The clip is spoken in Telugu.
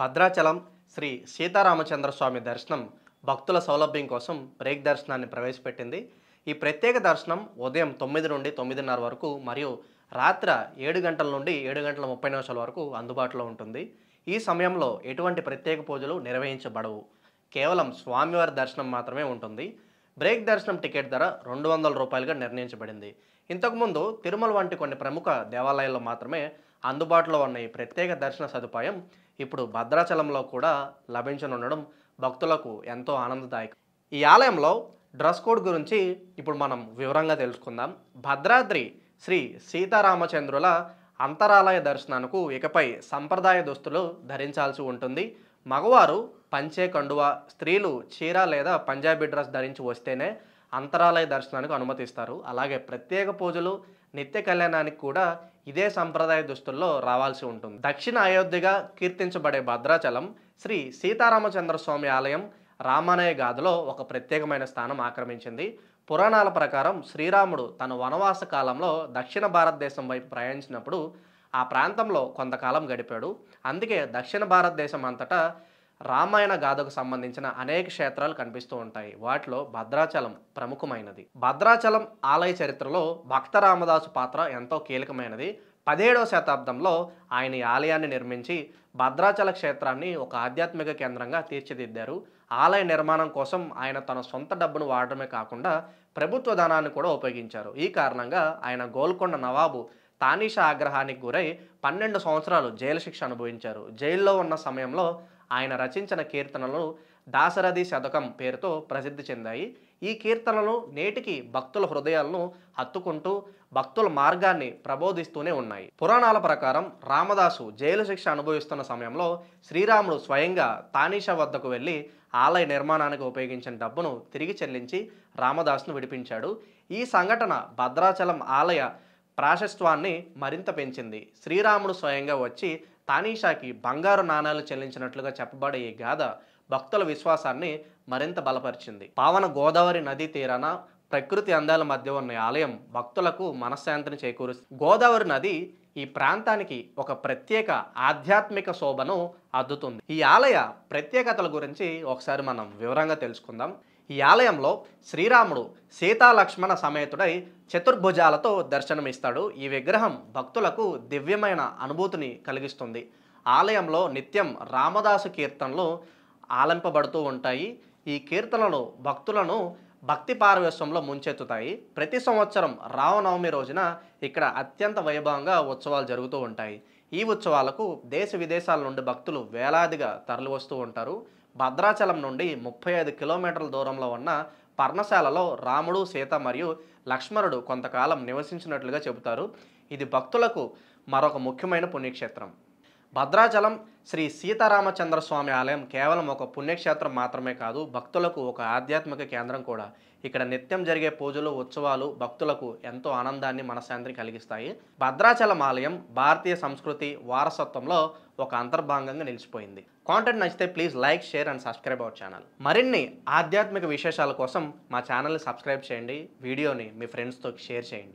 భద్రాచలం శ్రీ సీతారామచంద్ర స్వామి దర్శనం భక్తుల సౌలభ్యం కోసం బ్రేక్ దర్శనాన్ని ప్రవేశపెట్టింది. ఈ ప్రత్యేక దర్శనం ఉదయం 9 నుండి 9:30 వరకు మరియు రాత్రి 7 గంటల నుండి 7 గంటల 30 నిమిషాల వరకు అందుబాటులో ఉంటుంది. ఈ సమయంలో ఎటువంటి ప్రత్యేక పూజలు నిర్వహించబడవు. కేవలం స్వామివారి దర్శనం మాత్రమే ఉంటుంది. బ్రేక్ దర్శనం టికెట్ ధర రూ. 200గా నిర్ణయించబడింది. ఇంతకుముందు తిరుమల వంటి కొన్ని ప్రముఖ దేవాలయాల్లో మాత్రమే అందుబాటులో ఉన్న ఈ ప్రత్యేక దర్శన సదుపాయం ఇప్పుడు భద్రాచలంలో కూడా లభించనుండడం భక్తులకు ఎంతో ఆనందదాయకం. ఈ ఆలయంలో డ్రెస్ కోడ్ గురించి ఇప్పుడు మనం వివరంగా తెలుసుకుందాం. భద్రాద్రి శ్రీ సీతారామచంద్రుల అంతరాలయ దర్శనానికి ఇకపై సంప్రదాయ దుస్తులు ధరించాల్సి ఉంటుంది. మగవారు పంచే కండువా, స్త్రీలు చీర లేదా పంజాబీ డ్రెస్ ధరించి వస్తేనే అంతరాలయ దర్శనానికి అనుమతిస్తారు. అలాగే ప్రత్యేక పూజలు, నిత్య కళ్యాణానికి కూడా ఇదే సంప్రదాయ దుస్తుల్లో రావాల్సి ఉంటుంది. దక్షిణ అయోధ్యగా కీర్తించబడే భద్రాచలం శ్రీ సీతారామచంద్ర స్వామి ఆలయం రామాయణ గాథలో ఒక ప్రత్యేకమైన స్థానం ఆక్రమించింది. పురాణాల ప్రకారం శ్రీరాముడు తన వనవాస కాలంలో దక్షిణ భారతదేశం వైపు ప్రయాణించినప్పుడు ఆ ప్రాంతంలో కొంతకాలం గడిపాడు. అందుకే దక్షిణ భారతదేశం అంతటా రామాయణ గాథకు సంబంధించిన అనేక క్షేత్రాలు కనిపిస్తూ ఉంటాయి. వాటిలో భద్రాచలం ప్రముఖమైనది. భద్రాచలం ఆలయ చరిత్రలో భక్త రామదాసు పాత్ర ఎంతో కీలకమైనది. 17వ శతాబ్దంలో ఆయన ఈ ఆలయాన్ని నిర్మించి భద్రాచల క్షేత్రాన్ని ఒక ఆధ్యాత్మిక కేంద్రంగా తీర్చిదిద్దారు. ఆలయ నిర్మాణం కోసం ఆయన తన సొంత డబ్బును వాడడమే కాకుండా ప్రభుత్వ ధనాన్ని కూడా ఉపయోగించారు. ఈ కారణంగా ఆయన గోల్కొండ నవాబు తానీషా ఆగ్రహానికి గురై 12 సంవత్సరాలు జైలు శిక్ష అనుభవించారు. జైల్లో ఉన్న సమయంలో ఆయన రచించిన కీర్తనలు దాశరథి శతకం పేరుతో ప్రసిద్ధి చెందాయి. ఈ కీర్తనలు నేటికి భక్తుల హృదయాలను హత్తుకుంటూ భక్తుల మార్గాన్ని ప్రబోధిస్తూనే ఉన్నాయి. పురాణాల ప్రకారం రామదాసు జైలు శిక్ష అనుభవిస్తున్న సమయంలో శ్రీరాముడు స్వయంగా తానీషా వద్దకు వెళ్ళి ఆలయ నిర్మాణానికి ఉపయోగించిన డబ్బును తిరిగి చెల్లించి రామదాసును విడిపించాడు. ఈ సంఘటన భద్రాచలం ఆలయ ప్రాశస్త్వాన్ని మరింత పెంచింది. శ్రీరాముడు స్వయంగా వచ్చి తానీషాకి బంగారు నాణాలు చెల్లించినట్లుగా చెప్పబడే ఈ గాథ భక్తుల విశ్వాసాన్ని మరింత బలపరిచింది. పావన గోదావరి నదీ తీరాన ప్రకృతి అందాల మధ్య ఉన్న ఆలయం భక్తులకు మనశ్శాంతిని చేకూరుస్తుంది. గోదావరి నది ఈ ప్రాంతానికి ఒక ప్రత్యేక ఆధ్యాత్మిక శోభను అద్దుతుంది. ఈ ఆలయ ప్రత్యేకతల గురించి ఒకసారి మనం వివరంగా తెలుసుకుందాం. ఈ ఆలయంలో శ్రీరాముడు సీతా లక్ష్మణ సమేతుడై చతుర్భుజాలతో దర్శనమిస్తాడు. ఈ విగ్రహం భక్తులకు దివ్యమైన అనుభూతిని కలిగిస్తుంది. ఆలయంలో నిత్యం రామదాసు కీర్తనలు ఆలంపబడుతూ ఉంటాయి. ఈ కీర్తనలు భక్తులను భక్తి పారవేశ్యంలో ముంచెత్తుతాయి. ప్రతి సంవత్సరం రామనవమి రోజున ఇక్కడ అత్యంత వైభవంగా ఉత్సవాలు జరుగుతూ ఉంటాయి. ఈ ఉత్సవాలకు దేశ విదేశాల నుండి భక్తులు వేలాదిగా తరలివస్తూ ఉంటారు. భద్రాచలం నుండి 35 కిలోమీటర్ల దూరంలో ఉన్న పర్ణశాలలో రాముడు, సీత మరియు లక్ష్మణుడు కొంతకాలం నివసించినట్లుగా చెబుతారు. ఇది భక్తులకు మరొక ముఖ్యమైన పుణ్యక్షేత్రం. భద్రాచలం శ్రీ సీతారామచంద్ర స్వామి ఆలయం కేవలం ఒక పుణ్యక్షేత్రం మాత్రమే కాదు, భక్తులకు ఒక ఆధ్యాత్మిక కేంద్రం కూడా. ఇక్కడ నిత్యం జరిగే పూజలు, ఉత్సవాలు భక్తులకు ఎంతో ఆనందాన్ని, మనశ్శాంతిని కలిగిస్తాయి. భద్రాచలం ఆలయం భారతీయ సంస్కృతి వారసత్వంలో ఒక అంతర్భాగంగా నిలిచిపోయింది. కాంటెంట్ నచ్చితే please like, share and subscribe our channel. మరిన్ని ఆధ్యాత్మిక విశేషాల కోసం మా ఛానల్ని సబ్స్క్రైబ్ చేయండి. వీడియోని మీ ఫ్రెండ్స్తో షేర్ చేయండి.